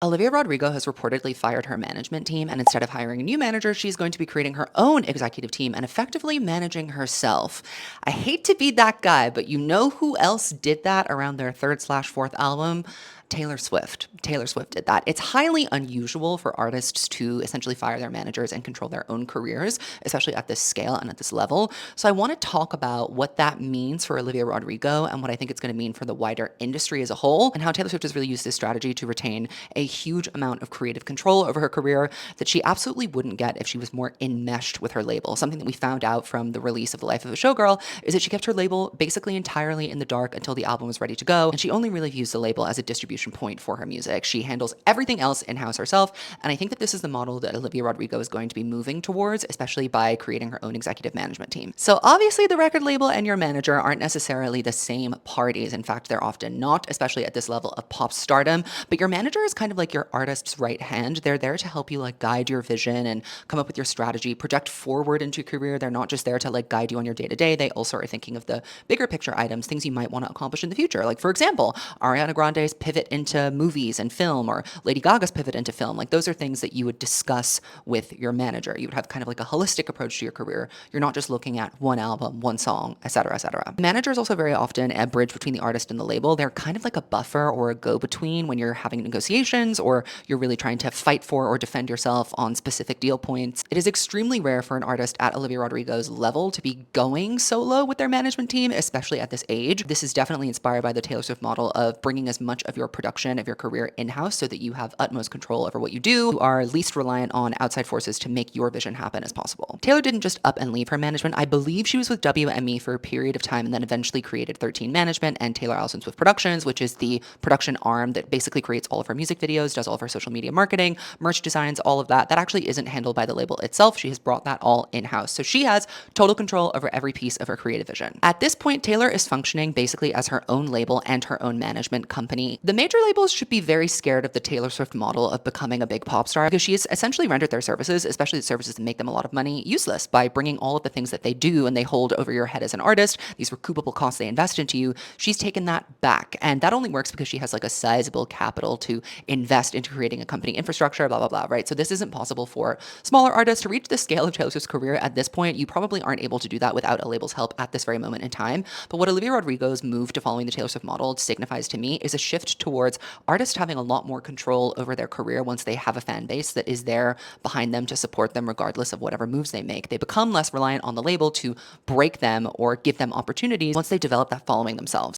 Olivia Rodrigo has reportedly fired her management team, and instead of hiring a new manager, she's going to be creating her own executive team and effectively managing herself. I hate to be that guy, but you know who else did that around their third/fourth album? Taylor Swift. Taylor Swift did that. It's highly unusual for artists to essentially fire their managers and control their own careers, especially at this scale and at this level. So I want to talk about what that means for Olivia Rodrigo and what I think it's going to mean for the wider industry as a whole, and how Taylor Swift has really used this strategy to retain a huge amount of creative control over her career that she absolutely wouldn't get if she was more enmeshed with her label. Something that we found out from the release of The Life of a Showgirl is that she kept her label basically entirely in the dark until the album was ready to go, and she only really views the label as a distribution point for her music. She handles everything else in-house herself, and I think that this is the model that Olivia Rodrigo is going to be moving towards, especially by creating her own executive management team. So obviously the record label and your manager aren't necessarily the same parties. In fact, they're often not, especially at this level of pop stardom, but your manager is kind of like your artist's right hand. They're there to help you guide your vision and come up with your strategy, project forward into your career. They're not just there to guide you on your day-to-day. They also are thinking of the bigger picture items, things you might want to accomplish in the future. Like, for example, Ariana Grande's pivot into movies and film, or Lady Gaga's pivot into film. Those are things that you would discuss with your manager. You would have kind of a holistic approach to your career. You're not just looking at one album, one song, etc., etc. Manager is also very often a bridge between the artist and the label. They're kind of like a buffer or a go-between when you're having negotiations or you're really trying to fight for or defend yourself on specific deal points. It is extremely rare for an artist at Olivia Rodrigo's level to be going solo with their management team, especially at this age. This is definitely inspired by the Taylor Swift model of bringing as much of your production of your career in-house so that you have utmost control over what you do. You are least reliant on outside forces to make your vision happen as possible. Taylor didn't just up and leave her management. I believe she was with WME for a period of time and then eventually created 13 Management and Taylor Allison Swift Productions, which is the production arm that basically creates all of her music videos, does all of her social media marketing, merch designs, all of that. That actually isn't handled by the label itself. She has brought that all in-house. So she has total control over every piece of her creative vision. At this point, Taylor is functioning basically as her own label and her own management company. The major labels should be very scared of the Taylor Swift model of becoming a big pop star because she has essentially rendered their services, especially the services that make them a lot of money, useless by bringing all of the things that they do and they hold over your head as an artist, these recoupable costs they invest into you. She's taken that back, and that only works because she has a sizable capital to invest into creating a company infrastructure, blah, blah, blah, right? So this isn't possible for smaller artists to reach the scale of Taylor Swift's career at this point. You probably aren't able to do that without a label's help at this very moment in time. But what Olivia Rodrigo's move to following the Taylor Swift model signifies to me is a shift towards artists having a lot more control over their career once they have a fan base that is there behind them to support them regardless of whatever moves they make. They become less reliant on the label to break them or give them opportunities once they develop that following themselves.